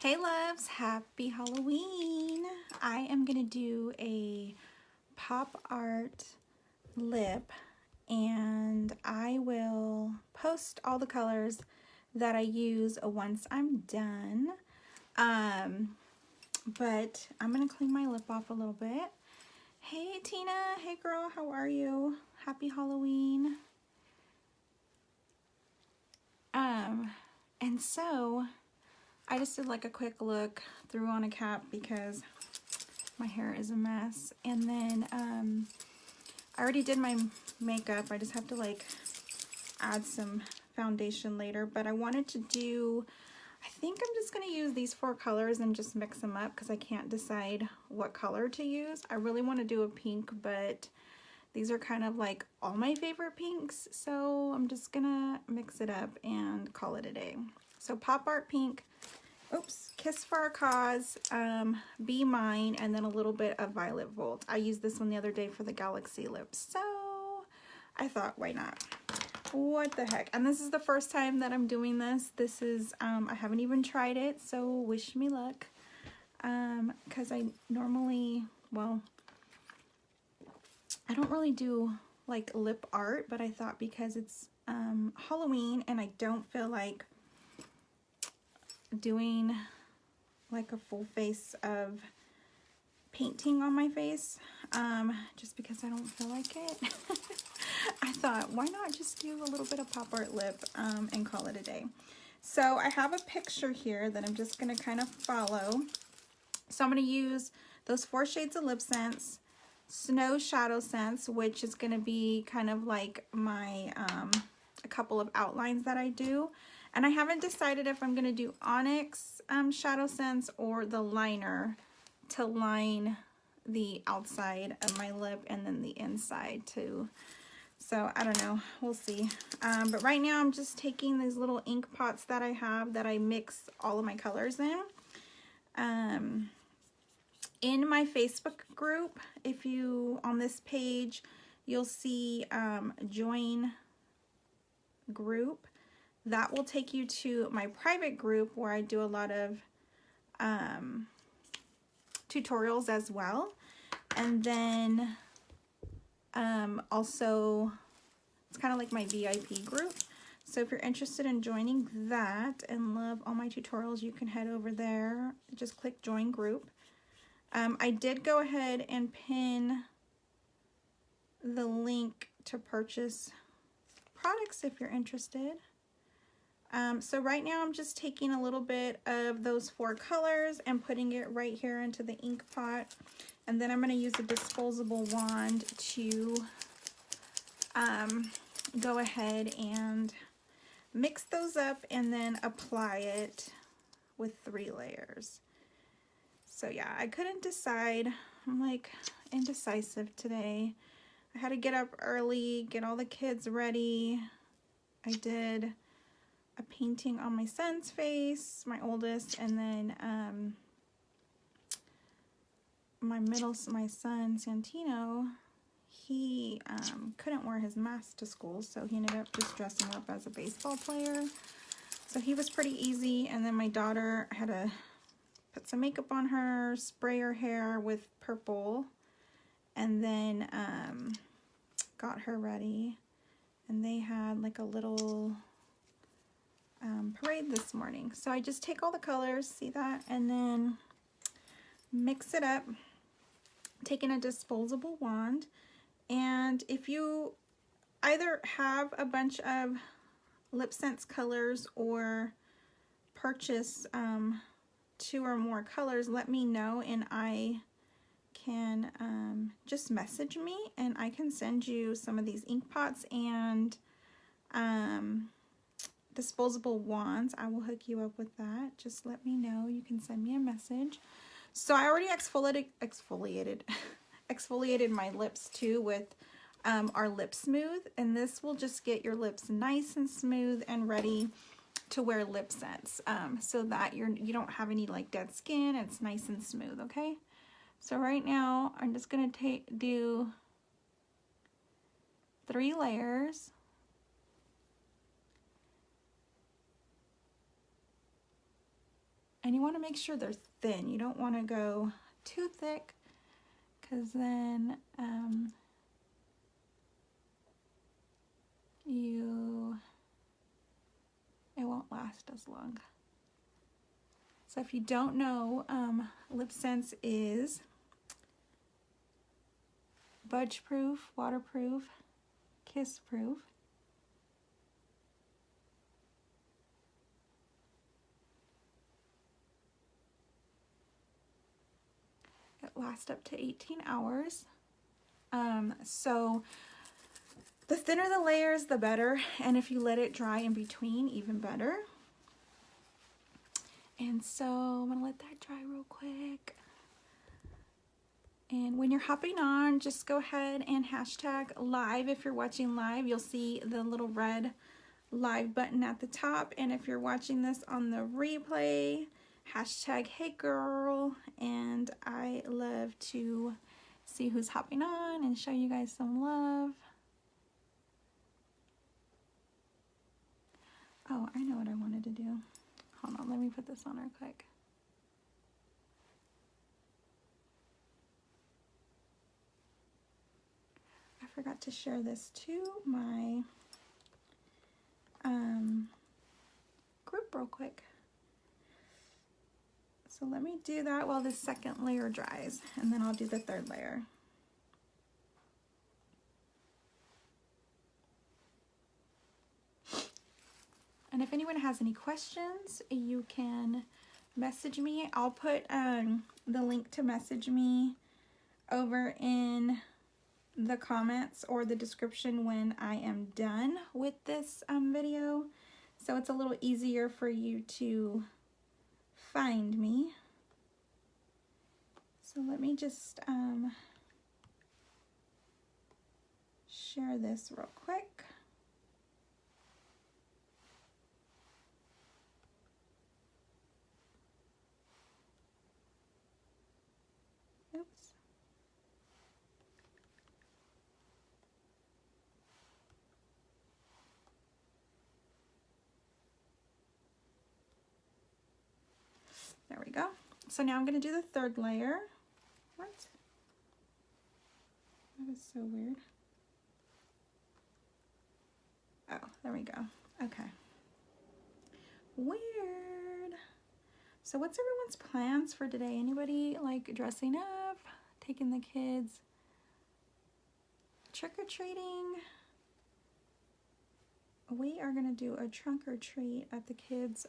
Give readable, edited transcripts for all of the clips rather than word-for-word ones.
Hey loves, happy Halloween. I am gonna do a pop art lip and I will post all the colors that I use once I'm done. But I'm gonna clean my lip off a little bit. Hey Tina, hey girl, how are you? Happy Halloween. And so I just did like a quick look, threw on a cap because my hair is a mess. And then I already did my makeup. I just have to like add some foundation later. But I wanted to do, I think I'm just going to use these 4 colors and just mix them up because I can't decide what color to use. I really want to do a pink, but these are kind of like all my favorite pinks. So I'm just going to mix it up and call it a day. So Pop Art Pink, oops, Kiss for a Cause, Be Mine, and then a little bit of Violet Volt. I used this one the other day for the Galaxy lips, so I thought, why not? What the heck? And this is the first time that I'm doing this. This is, I haven't even tried it, so wish me luck. Because I normally, well, I don't really do like lip art, but I thought because it's Halloween and I don't feel like doing like a full face of painting on my face, just because I don't feel like it. I thought, why not just do a little bit of pop art lip and call it a day. So I have a picture here that I'm just going to kind of follow. So I'm going to use those 4 shades of Lipsense, Snow ShadowSense, which is going to be kind of like my a couple of outlines that I do. And I haven't decided if I'm going to do Onyx ShadowSense or the liner to line the outside of my lip and then the inside too. So I don't know, we'll see. But right now I'm just taking these little ink pots that I have that I mix all of my colors in. In my Facebook group, if you, on this page, you'll see join group. That will take you to my private group where I do a lot of tutorials as well. And then also, it's kind of like my VIP group. So if you're interested in joining that and love all my tutorials, you can head over there. Just click join group. I did go ahead and pin the link to purchase products if you're interested. So right now I'm just taking a little bit of those 4 colors and putting it right here into the ink pot. And then I'm going to use a disposable wand to go ahead and mix those up and then apply it with 3 layers. So yeah, I couldn't decide. I'm like indecisive today. I had to get up early, get all the kids ready. I did a painting on my son's face, my oldest, and then my son Santino, he couldn't wear his mask to school, so he ended up just dressing up as a baseball player. So he was pretty easy. And then my daughter had to put some makeup on her, spray her hair with purple, and then got her ready. And they had like a little parade this morning. So I just take all the colors, see that, and then mix it up, taking a disposable wand. And if you either have a bunch of Lipsense colors or purchase 2 or more colors, let me know and I can just message me and I can send you some of these ink pots and disposable wands. I will hook you up with that. Just let me know. You can send me a message. So I already exfoliated my lips too with our Lip Smooth, and this will just get your lips nice and smooth and ready to wear Lipsense, so that you don't have any like dead skin. It's nice and smooth. Okay, so right now I'm just gonna do 3 layers. And you want to make sure they're thin. You don't want to go too thick, because then it won't last as long. So if you don't know, Lipsense is budge proof, waterproof, kiss proof. It lasts up to 18 hours. So the thinner the layers, the better. And if you let it dry in between, even better. And so I'm gonna let that dry real quick. And when you're hopping on, just go ahead and hashtag live. If you're watching live, you'll see the little red live button at the top. And if you're watching this on the replay, hashtag hey girl. And I love to see who's hopping on and show you guys some love. Oh, I know what I wanted to do. Hold on, let me put this on real quick. I forgot to share this to my group real quick. So let me do that while the second layer dries, and then I'll do the third layer. And if anyone has any questions, you can message me. I'll put the link to message me over in the comments or the description when I am done with this video. So it's a little easier for you to find me. So let me just share this real quick. Oops. There we go. So now I'm going to do the third layer. What? That is so weird. Oh, there we go. Okay. Weird. So what's everyone's plans for today? Anybody like dressing up, taking the kids trick-or-treating? We are going to do a trunk or treat at the kids'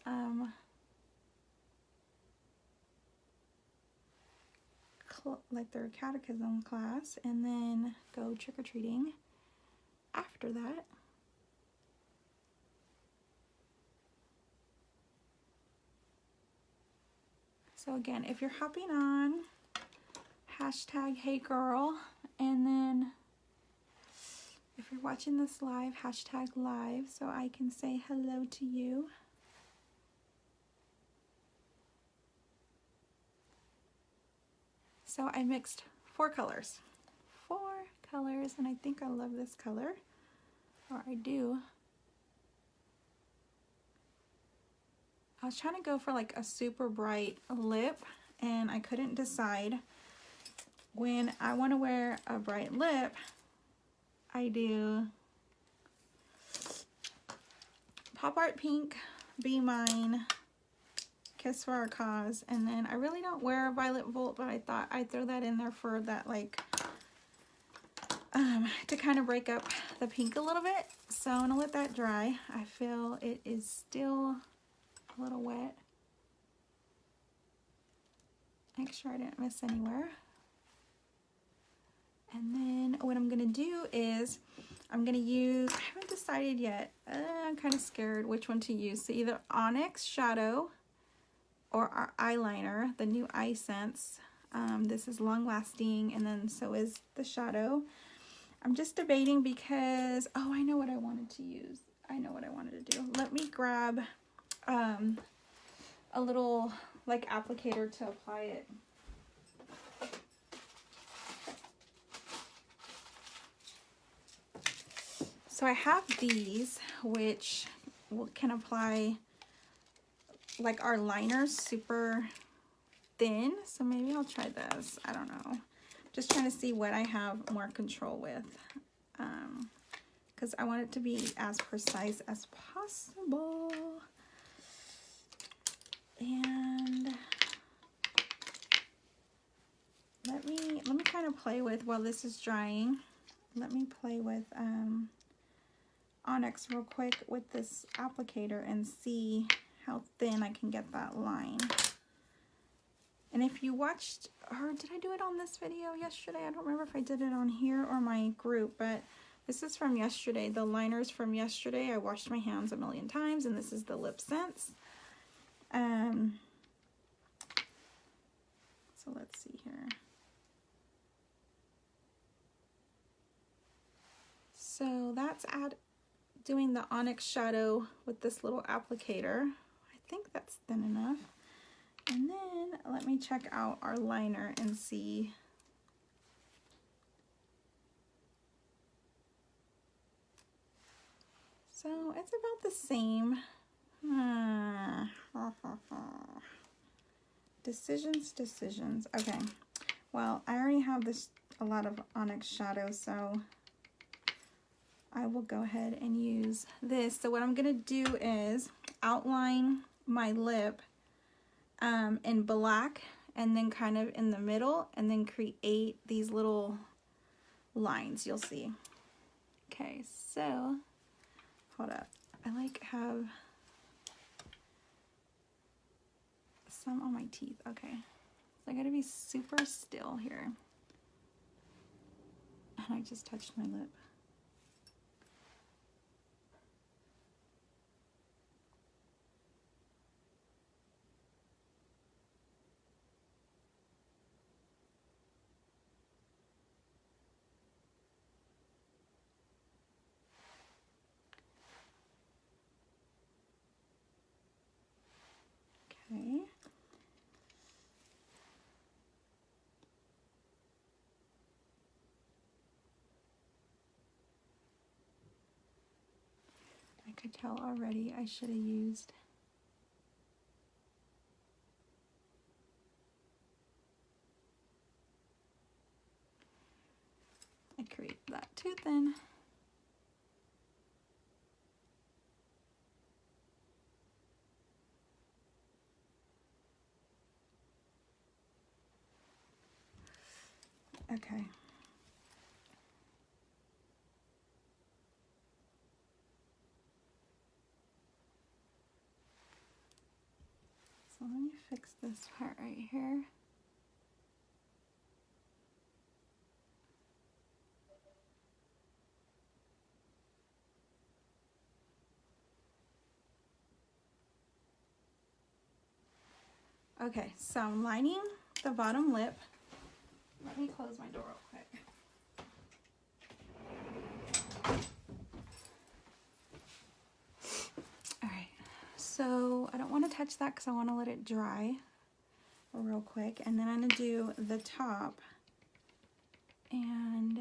like their catechism class, and then go trick-or-treating after that. So again, if you're hopping on, hashtag hey girl, and then if you're watching this live, hashtag live so I can say hello to you. So I mixed 4 colors. 4 colors, and I think I love this color, or I do. I was trying to go for like a super bright lip, and I couldn't decide. When I want to wear a bright lip, I do Pop Art Pink, Be Mine, Kiss for Our Cause, and then I really don't wear a Violet Volt, but I thought I'd throw that in there for that, like, to kind of break up the pink a little bit. So I'm gonna let that dry. I feel it is still a little wet. Make sure I didn't miss anywhere. And then what I'm gonna do is I'm gonna use, I haven't decided yet, I'm kind of scared which one to use. So either Onyx Shadow or our eyeliner, the new iSense. This is long lasting, and then so is the shadow. I'm just debating because, oh, I know what I wanted to use. I know what I wanted to do. Let me grab a little like applicator to apply it. So I have these, which can apply like our liners super thin, so maybe I'll try this. I don't know. Just trying to see what I have more control with, because I want it to be as precise as possible. And let me kind of play with, while this is drying, let me play with Onyx real quick with this applicator and see how thin I can get that line. And if you watched, or did I do it on this video yesterday? I don't remember if I did it on here or my group, but this is from yesterday. The liners from yesterday, I washed my hands a million times, and this is the Lipsense. So let's see here. So that's doing the Onyx shadow with this little applicator. I think that's thin enough. And then let me check out our liner and see. So it's about the same. Decisions. Okay. Well, I already have a lot of Onyx shadow, so I will go ahead and use this. So what I'm gonna do is outline my lip in black, and then kind of in the middle, and then create these little lines. You'll see. Okay, so hold up. I like have some on my teeth. Okay, so I gotta be super still here. And I just touched my lip. Okay. I could tell already I should have used I create that too thin. Okay. So let me fix this part right here. Okay, so I'm lining the bottom lip. Let me close my door real quick. All right, so I don't want to touch that because I want to let it dry real quick. And then I'm going to do the top and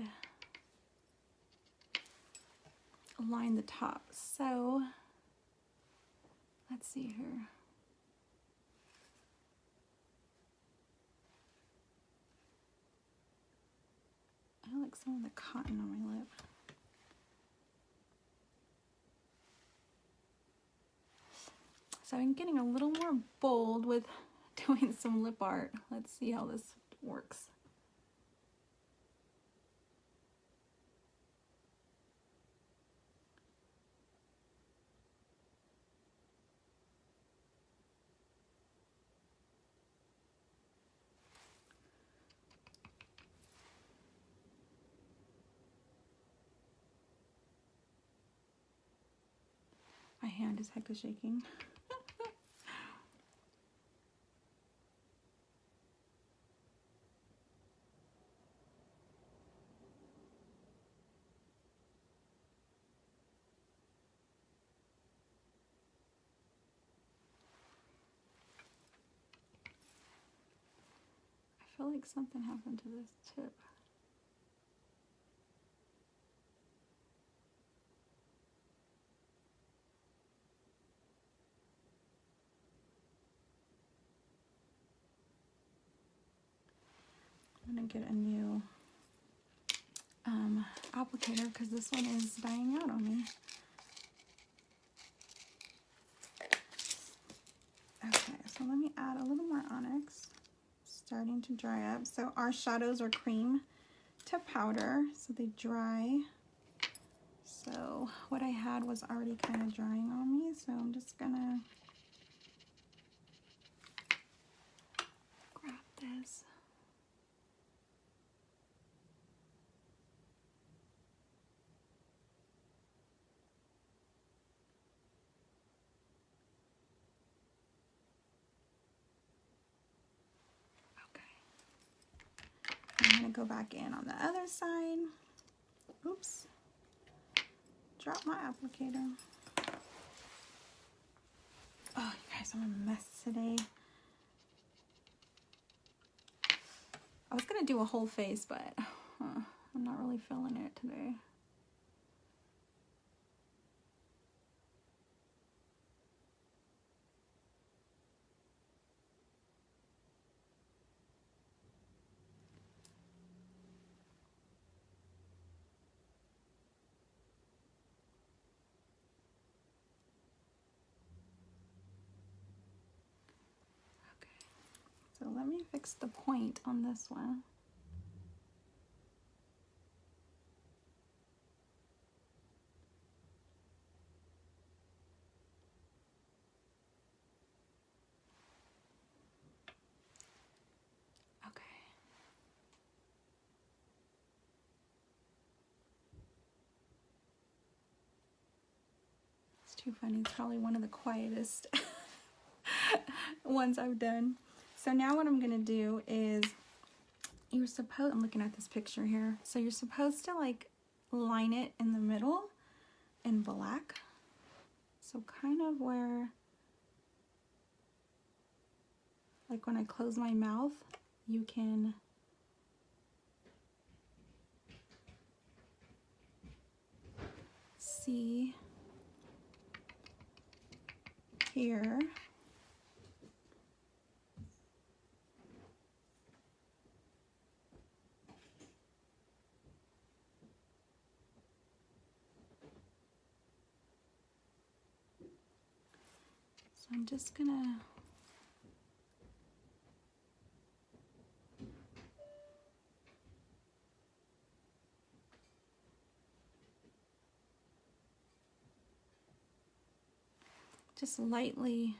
line the top. So let's see here. I like some of the cotton on my lip. So I'm getting a little more bold with doing some lip art. Let's see how this works. My hand is hecka shaking. I feel like something happened to this tip. gonna get a new applicator because this one is dying out on me. Okay, so let me add a little more Onyx. Starting to dry up. So our shadows are cream to powder, so they dry. So what I had was already kind of drying on me, so I'm just gonna grab this. I'm gonna go back in on the other side. Oops. Drop my applicator. Oh, you guys, I'm a mess today. I was gonna do a whole face, but I'm not really feeling it today. So let me fix the point on this one. Okay. It's too funny. It's probably one of the quietest ones I've done. So now what I'm gonna do is I'm looking at this picture here. So you're supposed to like line it in the middle in black. So kind of where, like when I close my mouth, you can see here. So I'm just gonna just lightly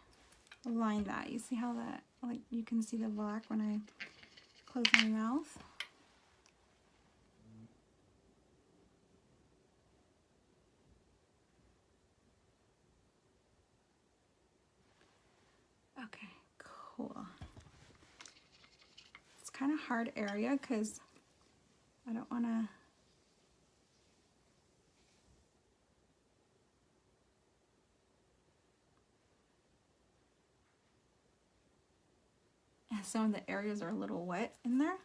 line that. You see how that, like you can see the black when I close my mouth. Okay, cool. It's kind of hard area because I don't want to. Some of the areas are a little wet in there.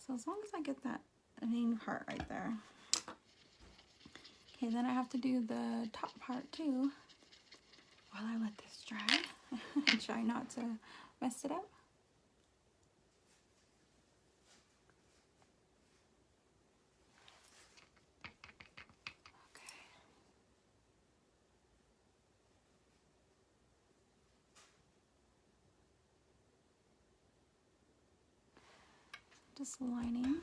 So as long as I get that main part right there. Okay, then I have to do the top part too while I let this dry and try not to mess it up. Okay. Just lining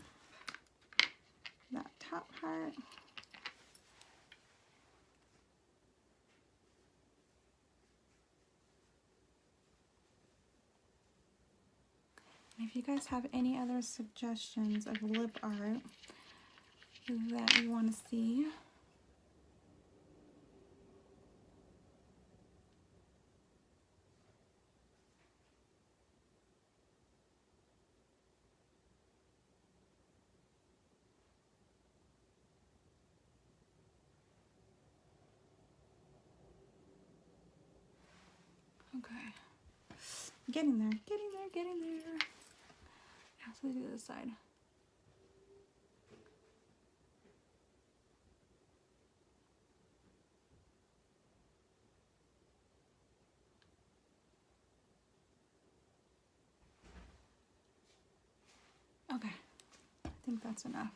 that top part. And if you guys have any other suggestions of lip art that you want to see, okay, getting there, getting there, getting there. Now to the other side. think that's enough.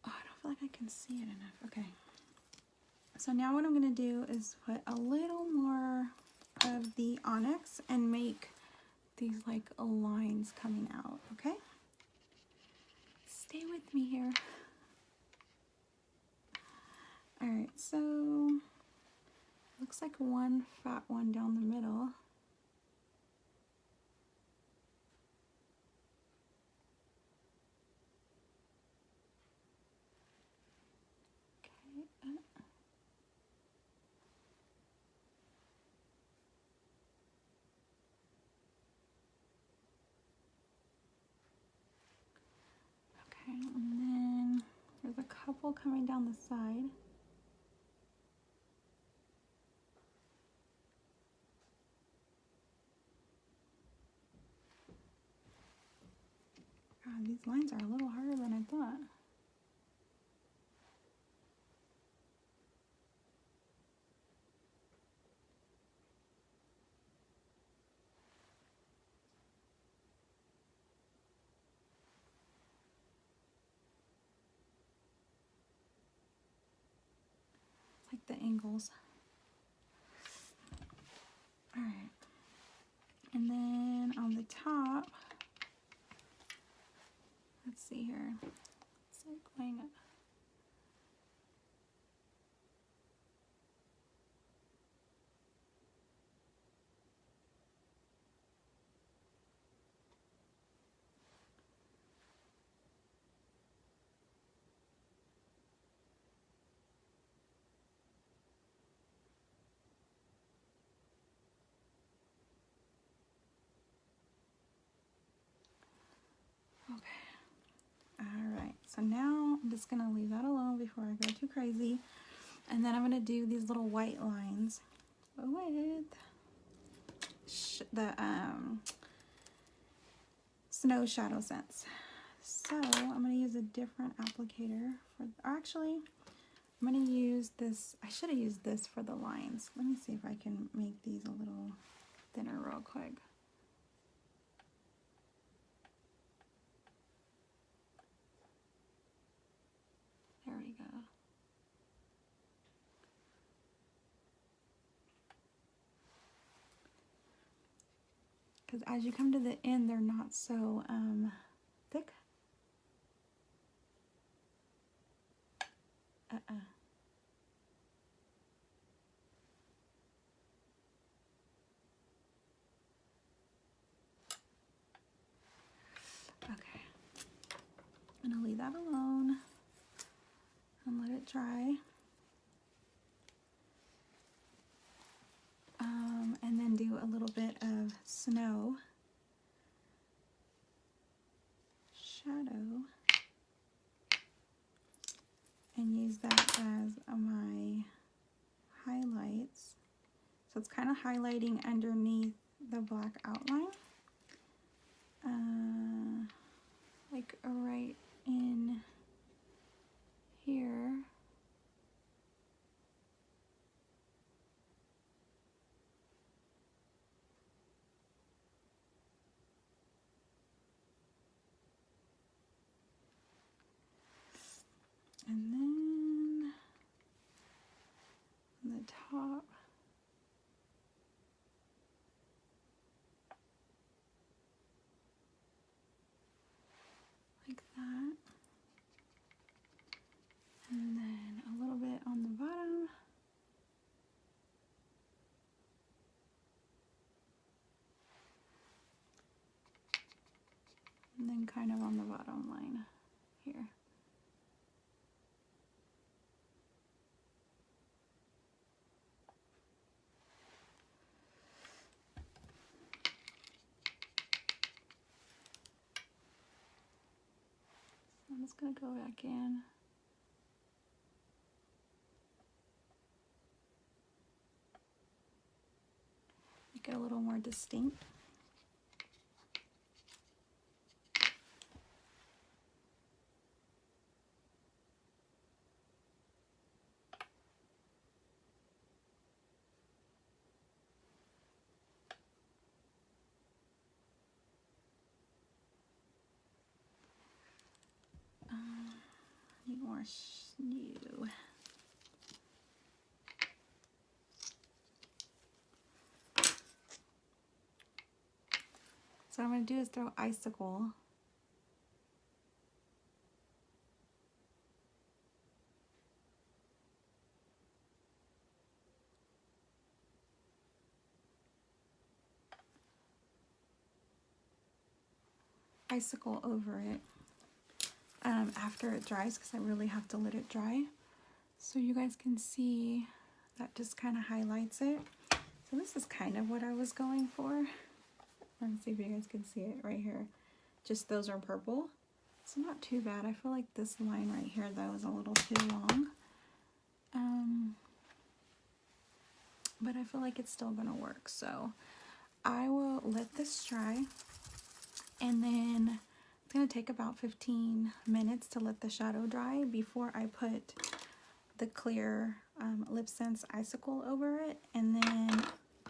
Oh, I don't feel like I can see it enough. Okay. So now what I'm going to do is put a little more of the Onyx and make these like lines coming out, okay? Stay with me here. All right, so looks like one fat one down the middle. Okay, and then there's a couple coming down the side. God, these lines are a little harder than I thought. It's like the angles. All right. And then on the top, let's see here. It's like going up. Okay. All right. So now I'm just gonna leave that alone before I go too crazy. And then I'm gonna do these little white lines with the Snow ShadowSense. So I'm gonna use a different applicator for, or actually, I'm gonna use this. I should have used this for the lines. Let me see if I can make these a little thinner real quick. There we go. Because as you come to the end, they're not so thick. Okay. I'm gonna leave that alone and let it dry. And then do a little bit of snow shadow and use that as my highlights. So it's kind of highlighting underneath the black outline. Like right in here. And then on the top, like that. And then a little bit on the bottom. And then kind of on the bottom line here. I'm just going to go back in. Make it a little more distinct. more new. So what I'm going to do is throw Icicle. Icicle over it after it dries, because I really have to let it dry. So you guys can see that just kind of highlights it. So this is kind of what I was going for. Let's see if you guys can see it right here. Just those are purple. It's not too bad. I feel like this line right here though is a little too long. But I feel like it's still gonna work. So I will let this dry, and then it's gonna take about 15 minutes to let the shadow dry before I put the clear Lipsense Icicle over it, and then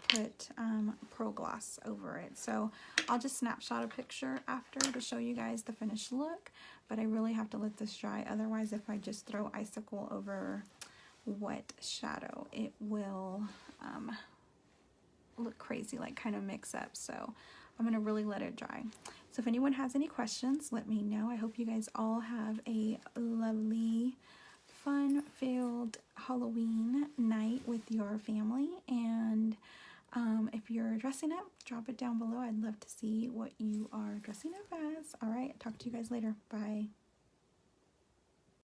put Pro Gloss over it. So I'll just snapshot a picture after to show you guys the finished look, but I really have to let this dry. Otherwise, if I just throw Icicle over wet shadow, it will look crazy, like kind of mix up. So I'm gonna really let it dry. So if anyone has any questions, let me know. I hope you guys all have a lovely, fun-filled Halloween night with your family. And if you're dressing up, drop it down below. I'd love to see what you are dressing up as. All right, talk to you guys later. Bye.